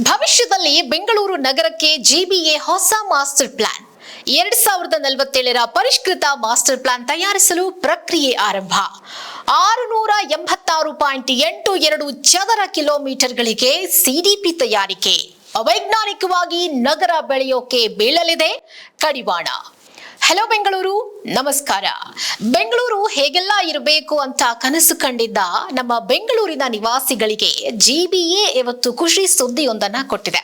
ಭವಿಷ್ಯದಲ್ಲಿ ಬೆಂಗಳೂರು ನಗರಕ್ಕೆ ಜಿಬಿಎ ಹೊಸ ಮಾಸ್ಟರ್ ಪ್ಲಾನ್ 2047ರ ಪರಿಷ್ಕೃತ ಮಾಸ್ಟರ್ ಪ್ಲಾನ್ ತಯಾರಿಸಲು ಪ್ರಕ್ರಿಯೆ ಆರಂಭ. 686.82 ಚದರ ಕಿಲೋಮೀಟರ್ಗಳಿಗೆ ಸಿಡಿಪಿ ತಯಾರಿಕೆ. ಅವೈಜ್ಞಾನಿಕವಾಗಿ ನಗರ ಬೆಳೆಯೋಕೆ ಬೀಳಲಿದೆ ಕಡಿವಾಣ. ಹಲೋ ಬೆಂಗಳೂರು, ನಮಸ್ಕಾರ. ಬೆಂಗಳೂರು ಹೇಗೆಲ್ಲ ಇರಬೇಕು ಅಂತ ಕನಸು ಕಂಡಿದ್ದ ನಮ್ಮ ಬೆಂಗಳೂರಿನ ನಿವಾಸಿಗಳಿಗೆ ಜಿಬಿಎ ಇವತ್ತು ಖುಷಿ ಸುದ್ದಿಯೊಂದನ್ನ ಕೊಟ್ಟಿದೆ.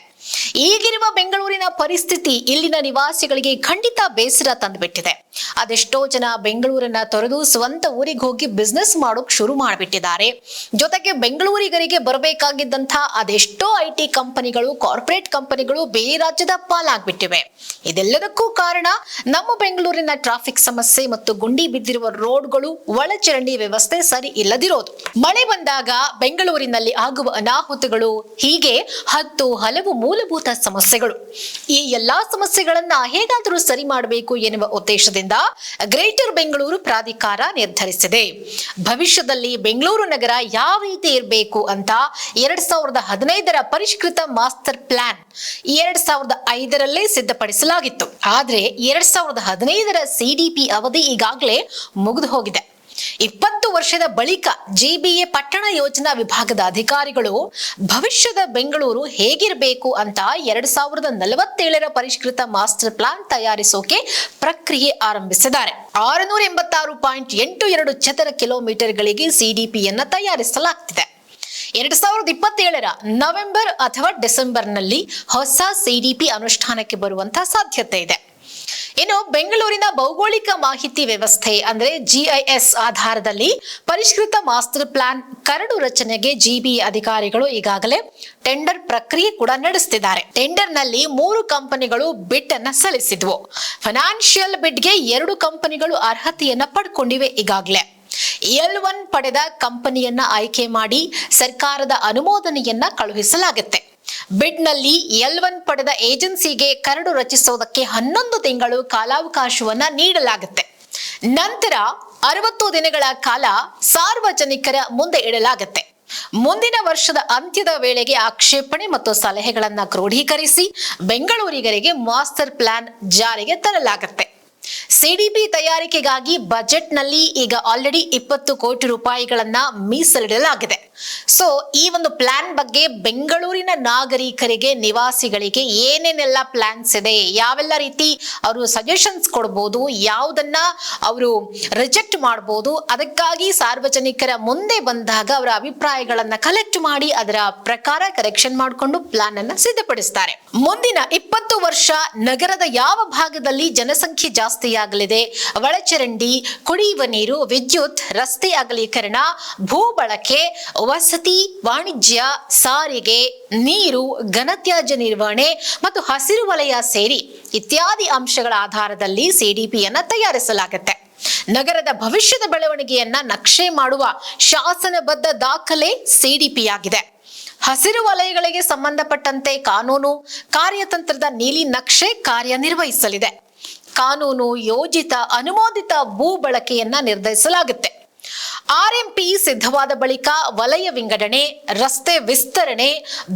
ಈಗಿರುವ ಬೆಂಗಳೂರಿನ ಪರಿಸ್ಥಿತಿ ಇಲ್ಲಿನ ನಿವಾಸಿಗಳಿಗೆ ಖಂಡಿತ ಬೇಸರ ತಂದುಬಿಟ್ಟಿದೆ. ಅದೆಷ್ಟೋ ಜನ ಬೆಂಗಳೂರನ್ನ ತೊರೆದು ಸ್ವಂತ ಊರಿಗೆ ಹೋಗಿ ಬಿಸ್ನೆಸ್ ಮಾಡೋಕ್ ಶುರು ಮಾಡಿಬಿಟ್ಟಿದ್ದಾರೆ. ಜೊತೆಗೆ ಬೆಂಗಳೂರಿಗರಿಗೆ ಬರಬೇಕಾಗಿದ್ದಂತಹ ಅದೆಷ್ಟೋ ಐಟಿ ಕಂಪನಿಗಳು, ಕಾರ್ಪೊರೇಟ್ ಕಂಪನಿಗಳು ಬೇರೆ ರಾಜ್ಯದ ಪಾಲಾಗ್ಬಿಟ್ಟಿವೆ. ಇದೆಲ್ಲದಕ್ಕೂ ಕಾರಣ ನಮ್ಮ ಬೆಂಗಳೂರಿನ ಟ್ರಾಫಿಕ್ ಸಮಸ್ಯೆ ಮತ್ತು ಗುಂಡಿ ಬಿದ್ದಿರುವ ರೋಡ್ಗಳು, ಒಳಚರಂಡಿ ವ್ಯವಸ್ಥೆ ಸರಿ ಇಲ್ಲದಿರೋದು. ಮಳೆ ಬಂದಾಗ ಬೆಂಗಳೂರಿನಲ್ಲಿ ಆಗುವ ಅನಾಹುತಗಳು, ಹೀಗೆ ಹಲವು ಮೂಲಭೂತ ಸಮಸ್ಯೆಗಳು. ಈ ಎಲ್ಲಾ ಸಮಸ್ಯೆಗಳನ್ನ ಹೇಗಾದರೂ ಸರಿ ಮಾಡಬೇಕು ಎನ್ನುವ ಉದ್ದೇಶದಿಂದ ಗ್ರೇಟರ್ ಬೆಂಗಳೂರು ಪ್ರಾಧಿಕಾರ ನಿರ್ಧರಿಸಿದೆ. ಭವಿಷ್ಯದಲ್ಲಿ ಬೆಂಗಳೂರು ನಗರ ಯಾವ ರೀತಿ ಇರಬೇಕು ಅಂತ 2015ರ ಪರಿಷ್ಕೃತ ಮಾಸ್ಟರ್ ಪ್ಲಾನ್ 2005ರಲ್ಲೇ ಸಿದ್ಧಪಡಿಸಲಾಗಿತ್ತು. ಆದ್ರೆ 2015ರ ಸಿಡಿಪಿ ಅವಧಿ ಈಗಾಗಲೇ ಮುಗಿದು ಹೋಗಿದೆ. 20 ವರ್ಷದ ಬಳಿಕ ಜಿಬಿಎ ಪಟ್ಟಣ ಯೋಜನಾ ವಿಭಾಗದ ಅಧಿಕಾರಿಗಳು ಭವಿಷ್ಯದ ಬೆಂಗಳೂರು ಹೇಗಿರಬೇಕು ಅಂತ 2047ರ ಪರಿಷ್ಕೃತ ಮಾಸ್ಟರ್ ಪ್ಲಾನ್ ತಯಾರಿಸೋಕೆ ಪ್ರಕ್ರಿಯೆ ಆರಂಭಿಸಿದ್ದಾರೆ. 686.82 ಚದರ ಕಿಲೋಮೀಟರ್ಗಳಿಗೆ ಸಿಡಿಪಿಯನ್ನ ತಯಾರಿಸಲಾಗ್ತಿದೆ. 2027ರ ನವೆಂಬರ್ ಅಥವಾ ಡಿಸೆಂಬರ್ನಲ್ಲಿ ಹೊಸ ಸಿಡಿಪಿ ಅನುಷ್ಠಾನಕ್ಕೆ ಬರುವಂತಹ ಸಾಧ್ಯತೆ ಇದೆ. ಇನ್ನು ಬೆಂಗಳೂರಿನ ಭೌಗೋಳಿಕ ಮಾಹಿತಿ ವ್ಯವಸ್ಥೆ ಅಂದ್ರೆ ಜಿಐಎಸ್ ಆಧಾರದಲ್ಲಿ ಪರಿಷ್ಕೃತ ಮಾಸ್ಟರ್ ಪ್ಲಾನ್ ಕರಡು ರಚನೆಗೆ ಜಿಬಿಎ ಅಧಿಕಾರಿಗಳು ಈಗಾಗಲೇ ಟೆಂಡರ್ ಪ್ರಕ್ರಿಯೆ ಕೂಡ ನಡೆಸುತ್ತಿದ್ದಾರೆ. ಟೆಂಡರ್ ನಲ್ಲಿ 3 ಕಂಪನಿಗಳು ಬಿಡ್ ಅನ್ನ ಸಲ್ಲಿಸಿದ್ವು. ಫೈನಾನ್ಷಿಯಲ್ ಬಿಡ್ಗೆ 2 ಕಂಪನಿಗಳು ಅರ್ಹತೆಯನ್ನ ಪಡ್ಕೊಂಡಿವೆ. ಈಗಾಗಲೇ L1 ಪಡೆದ ಕಂಪನಿಯನ್ನ ಆಯ್ಕೆ ಮಾಡಿ ಸರ್ಕಾರದ ಅನುಮೋದನೆಯನ್ನ ಕಳುಹಿಸಲಾಗುತ್ತೆ. ಬಿಡ್ ನಲ್ಲಿ L1 ಪಡೆದ ಏಜೆನ್ಸಿಗೆ ಕರಡು ರಚಿಸೋದಕ್ಕೆ 11 ತಿಂಗಳು ಕಾಲಾವಕಾಶವನ್ನ ನೀಡಲಾಗುತ್ತೆ. ನಂತರ 60 ದಿನಗಳ ಕಾಲ ಸಾರ್ವಜನಿಕರ ಮುಂದೆ ಇಡಲಾಗುತ್ತೆ. ಮುಂದಿನ ವರ್ಷದ ಅಂತ್ಯದ ವೇಳೆಗೆ ಆಕ್ಷೇಪಣೆ ಮತ್ತು ಸಲಹೆಗಳನ್ನ ಕ್ರೋಢೀಕರಿಸಿ ಬೆಂಗಳೂರಿಗರಿಗೆ ಮಾಸ್ಟರ್ ಪ್ಲಾನ್ ಜಾರಿಗೆ ತರಲಾಗುತ್ತೆ. ಸಿಡಿಪಿ ತಯಾರಿಕೆಗಾಗಿ ಬಜೆಟ್ ನಲ್ಲಿ ಈಗ ಆಲ್ರೆಡಿ 20 ಕೋಟಿ ರೂಪಾಯಿಗಳನ್ನ ಮೀಸಲಿಡಲಾಗಿದೆ. ಸೊ ಈ ಒಂದು ಪ್ಲಾನ್ ಬಗ್ಗೆ ಬೆಂಗಳೂರಿನ ನಾಗರಿಕರಿಗೆ, ನಿವಾಸಿಗಳಿಗೆ ಏನೇನೆಲ್ಲ ಪ್ಲಾನ್ಸ್ ಇದೆ, ಯಾವೆಲ್ಲ ರೀತಿ ಅವರು ಸಜೆಷನ್ಸ್ ಕೊಡಬಹುದು, ಯಾವುದನ್ನ ಅವರು ರಿಜೆಕ್ಟ್ ಮಾಡಬಹುದು, ಅದಕ್ಕಾಗಿ ಸಾರ್ವಜನಿಕರ ಮುಂದೆ ಬಂದಾಗ ಅವರ ಅಭಿಪ್ರಾಯಗಳನ್ನ ಕಲೆಕ್ಟ್ ಮಾಡಿ ಅದರ ಪ್ರಕಾರ ಕರೆಕ್ಷನ್ ಮಾಡಿಕೊಂಡು ಪ್ಲಾನ್ ಅನ್ನ ಸಿದ್ಧಪಡಿಸ್ತಾರೆ. ಮುಂದಿನ 20 ವರ್ಷ ನಗರದ ಯಾವ ಭಾಗದಲ್ಲಿ ಜನಸಂಖ್ಯೆ ಜಾಸ್ತಿ ಆಗಲಿದೆ, ಒಳಚರಂಡಿ, ಕುಡಿಯುವ ನೀರು, ವಿದ್ಯುತ್, ರಸ್ತೆ ಅಗಲೀಕರಣ, ಭೂ ಬಳಕೆ, ವಸತಿ, ವಾಣಿಜ್ಯ, ಸಾರಿಗೆ, ನೀರು, ಘನತ್ಯಾಜ್ಯ ನಿರ್ವಹಣೆ ಮತ್ತು ಹಸಿರು ವಲಯ ಸೇರಿ ಇತ್ಯಾದಿ ಅಂಶಗಳ ಆಧಾರದಲ್ಲಿ ಸಿಡಿಪಿಯನ್ನ ತಯಾರಿಸಲಾಗುತ್ತೆ. ನಗರದ ಭವಿಷ್ಯದ ಬೆಳವಣಿಗೆಯನ್ನ ನಕ್ಷೆ ಮಾಡುವ ಶಾಸನಬದ್ಧ ದಾಖಲೆ ಸಿಡಿಪಿ ಆಗಿದೆ. ಹಸಿರು ವಲಯಗಳಿಗೆ ಸಂಬಂಧಪಟ್ಟಂತೆ ಕಾನೂನು ಕಾರ್ಯತಂತ್ರದ ನೀಲಿ ನಕ್ಷೆ ಕಾರ್ಯನಿರ್ವಹಿಸಲಿದೆ. ಕಾನೂನು ಯೋಜಿತ ಅನುಮೋದಿತ ಭೂ ಬಳಕೆಯನ್ನ ನಿರ್ಧರಿಸಲಾಗುತ್ತೆ. ಆರ್ಎಂಪಿ ಸಿದ್ಧವಾದ ಬಳಿಕ ವಲಯ ವಿಂಗಡಣೆ, ರಸ್ತೆ ವಿಸ್ತರಣೆ,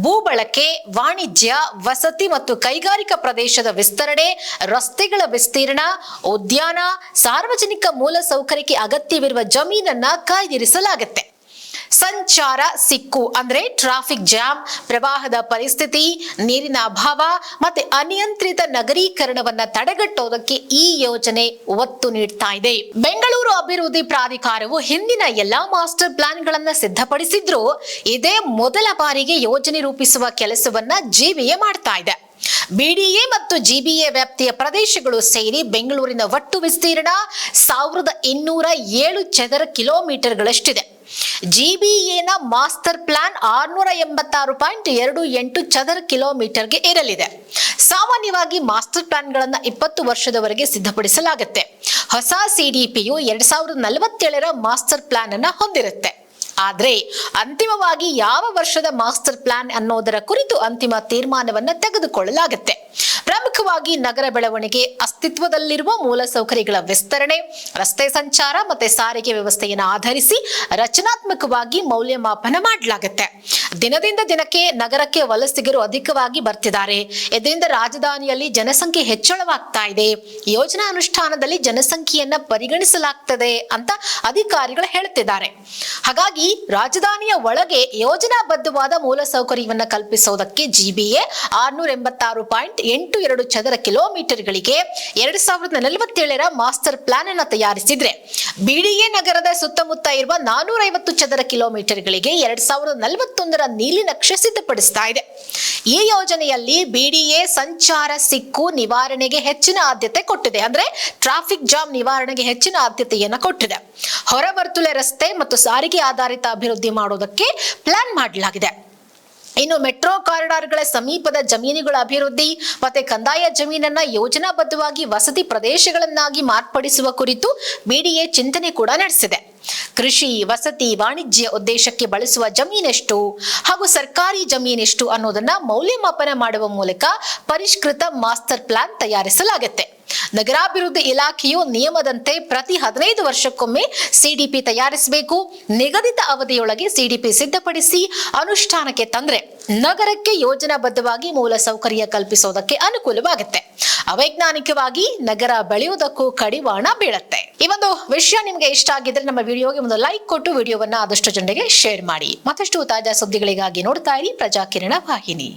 ಭೂ ಬಳಕೆ, ವಾಣಿಜ್ಯ, ವಸತಿ ಮತ್ತು ಕೈಗಾರಿಕಾ ಪ್ರದೇಶದ ವಿಸ್ತರಣೆ, ರಸ್ತೆಗಳ ವಿಸ್ತೀರ್ಣ, ಉದ್ಯಾನ, ಸಾರ್ವಜನಿಕ ಮೂಲಸೌಕರ್ಯಕ್ಕೆ ಅಗತ್ಯವಿರುವ ಜಮೀನನ್ನ ಕಾಯ್ದಿರಿಸಲಾಗುತ್ತೆ. ಸಂಚಾರ ಸಿಕ್ಕು ಅಂದ್ರೆ ಟ್ರಾಫಿಕ್ ಜಾಮ್, ಪ್ರವಾಹದ ಪರಿಸ್ಥಿತಿ, ನೀರಿನ ಅಭಾವ ಮತ್ತೆ ಅನಿಯಂತ್ರಿತ ನಗರೀಕರಣವನ್ನ ತಡೆಗಟ್ಟೋದಕ್ಕೆ ಈ ಯೋಜನೆ ಒತ್ತು ನೀಡ್ತಾ ಇದೆ. ಬೆಂಗಳೂರು ಅಭಿವೃದ್ಧಿ ಪ್ರಾಧಿಕಾರವು ಹಿಂದಿನ ಎಲ್ಲಾ ಮಾಸ್ಟರ್ ಪ್ಲಾನ್ ಗಳನ್ನ ಸಿದ್ಧಪಡಿಸಿದ್ರು ಇದೇ ಮೊದಲ ಬಾರಿಗೆ ಯೋಜನೆ ರೂಪಿಸುವ ಕೆಲಸವನ್ನ ಜಿಬಿಎ ಮಾಡ್ತಾ ಇದೆ. ಬಿಡಿಎ ಮತ್ತು ಜಿಬಿಎ ವ್ಯಾಪ್ತಿಯ ಪ್ರದೇಶಗಳು ಸೇರಿ ಬೆಂಗಳೂರಿನ ಒಟ್ಟು ವಿಸ್ತೀರ್ಣ 1207 ಚದರ ಕಿಲೋಮೀಟರ್ಗಳಷ್ಟಿದೆ. ಜಿಬಿಎನ ಮಾಸ್ಟರ್ ಪ್ಲಾನ್ 686.28 ಚದರ ಕಿಲೋಮೀಟರ್ಗೆ ಇರಲಿದೆ. ಸಾಮಾನ್ಯವಾಗಿ ಮಾಸ್ಟರ್ ಪ್ಲಾನ್ಗಳನ್ನ 20 ವರ್ಷದವರೆಗೆ ಸಿದ್ಧಪಡಿಸಲಾಗುತ್ತೆ. ಹೊಸ ಸಿಡಿಪಿಯು 2047ರ ಮಾಸ್ಟರ್ ಪ್ಲಾನ್ ಅನ್ನ ಹೊಂದಿರುತ್ತೆ. ಆದ್ರೆ ಅಂತಿಮವಾಗಿ ಯಾವ ವರ್ಷದ ಮಾಸ್ಟರ್ ಪ್ಲಾನ್ ಅನ್ನೋದರ ಕುರಿತು ಅಂತಿಮ ತೀರ್ಮಾನವನ್ನ ತೆಗೆದುಕೊಳ್ಳಲಾಗುತ್ತೆ. ಪ್ರಮುಖವಾಗಿ ನಗರ ಬೆಳವಣಿಗೆ, ಅಸ್ತಿತ್ವದಲ್ಲಿರುವ ಮೂಲಸೌಕರ್ಯಗಳ ವಿಸ್ತರಣೆ, ರಸ್ತೆ ಸಂಚಾರ ಮತ್ತೆ ಸಾರಿಗೆ ವ್ಯವಸ್ಥೆಯನ್ನು ಆಧರಿಸಿ ರಚನಾತ್ಮಕವಾಗಿ ಮೌಲ್ಯಮಾಪನ ಮಾಡಲಾಗುತ್ತೆ. ದಿನದಿಂದ ದಿನಕ್ಕೆ ನಗರಕ್ಕೆ ವಲಸಿಗರು ಅಧಿಕವಾಗಿ ಬರ್ತಿದ್ದಾರೆ. ಇದರಿಂದ ರಾಜಧಾನಿಯಲ್ಲಿ ಜನಸಂಖ್ಯೆ ಹೆಚ್ಚಳವಾಗ್ತಾ ಇದೆ. ಯೋಜನಾ ಅನುಷ್ಠಾನದಲ್ಲಿ ಜನಸಂಖ್ಯೆಯನ್ನ ಪರಿಗಣಿಸಲಾಗ್ತದೆ ಅಂತ ಅಧಿಕಾರಿಗಳು ಹೇಳ್ತಿದ್ದಾರೆ. ಹಾಗಾಗಿ ರಾಜಧಾನಿಯ ಒಳಗೆ ಯೋಜನಾಬದ್ಧವಾದ ಮೂಲಸೌಕರ್ಯವನ್ನ ಕಲ್ಪಿಸುವುದಕ್ಕೆ ಜಿಬಿಎ 686.82 ಚದರ ಕಿಲೋಮೀಟರ್ಗಳಿಗೆ 2047 ಮಾಸ್ಟರ್ ಪ್ಲಾನ್ ಅನ್ನು ತಯಾರಿಸಿದ್ರೆ, ಬಿಡಿಎ ನಗರದ ಸುತ್ತಮುತ್ತ ಇರುವ 450 ಚದರ ಕಿಲೋಮೀಟರ್ಗಳಿಗೆ 2041 ನೀಲಿ ನಕ್ಷೆ ಸಿದ್ಧಪಡಿಸ್ತಾ ಇದೆ. ಈ ಯೋಜನೆಯಲ್ಲಿ ಬಿಡಿಎ ಸಂಚಾರ ಸಿಕ್ಕು ನಿವಾರಣೆಗೆ ಹೆಚ್ಚಿನ ಆದ್ಯತೆ ಕೊಟ್ಟಿದೆ. ಅಂದ್ರೆ ಟ್ರಾಫಿಕ್ ಜಾಮ್ ನಿವಾರಣೆಗೆ ಹೆಚ್ಚಿನ ಆದ್ಯತೆಯನ್ನ ಕೊಟ್ಟಿದೆ. ಹೊರವರ್ತುಲೆ ರಸ್ತೆ ಮತ್ತು ಸಾರಿಗೆ ಆಧಾರಿತ ಅಭಿವೃದ್ಧಿ ಮಾಡುವುದಕ್ಕೆ ಪ್ಲಾನ್ ಮಾಡಲಾಗಿದೆ. ಇನ್ನು ಮೆಟ್ರೋ ಕಾರಿಡಾರ್ಗಳ ಸಮೀಪದ ಜಮೀನುಗಳ ಅಭಿವೃದ್ಧಿ ಮತ್ತೆ ಕಂದಾಯ ಜಮೀನನ್ನ ಯೋಜನಾಬದ್ಧವಾಗಿ ವಸತಿ ಪ್ರದೇಶಗಳನ್ನಾಗಿ ಮಾರ್ಪಡಿಸುವ ಕುರಿತು ಬಿಡಿಎ ಚಿಂತನೆ ಕೂಡ ನಡೆಸಿದೆ. ಕೃಷಿ, ವಸತಿ, ವಾಣಿಜ್ಯ ಉದ್ದೇಶಕ್ಕೆ ಬಳಸುವ ಜಮೀನೆಷ್ಟು ಹಾಗೂ ಸರ್ಕಾರಿ ಜಮೀನೆಷ್ಟು ಅನ್ನೋದನ್ನ ಮೌಲ್ಯಮಾಪನ ಮಾಡುವ ಮೂಲಕ ಪರಿಷ್ಕೃತ ಮಾಸ್ಟರ್ ಪ್ಲಾನ್ ತಯಾರಿಸಲಾಗುತ್ತೆ. ನಗರಾಭಿವೃದ್ಧಿ ಇಲಾಖೆಯು ನಿಯಮದಂತೆ ಪ್ರತಿ 15 ವರ್ಷಕ್ಕೊಮ್ಮೆ ಸಿಡಿಪಿ ತಯಾರಿಸಬೇಕು. ನಿಗದಿತ ಅವಧಿಯೊಳಗೆ ಸಿಡಿಪಿ ಸಿದ್ಧಪಡಿಸಿ ಅನುಷ್ಠಾನಕ್ಕೆ ತಂದ್ರೆ ನಗರಕ್ಕೆ ಯೋಜನಾಬದ್ಧವಾಗಿ ಮೂಲ ಸೌಕರ್ಯ ಕಲ್ಪಿಸೋದಕ್ಕೆ ಅನುಕೂಲವಾಗುತ್ತೆ. ಅವೈಜ್ಞಾನಿಕವಾಗಿ ನಗರ ಬೆಳೆಯುವುದಕ್ಕೂ ಕಡಿವಾಣ ಬೀಳುತ್ತೆ. ಈ ಒಂದು ವಿಷಯ ನಿಮಗೆ ಇಷ್ಟ ಆಗಿದ್ರೆ ನಮ್ಮ ವಿಡಿಯೋಗೆ ಒಂದು ಲೈಕ್ ಕೊಟ್ಟು ವಿಡಿಯೋವನ್ನ ಆದಷ್ಟು ಜನರಿಗೆ ಶೇರ್ ಮಾಡಿ. ಮತ್ತಷ್ಟು ತಾಜಾ ಸುದ್ದಿಗಳಿಗಾಗಿ ನೋಡ್ತಾ ಇರಿ ಪ್ರಜಾಕಿರಣ ವಾಹಿನಿ.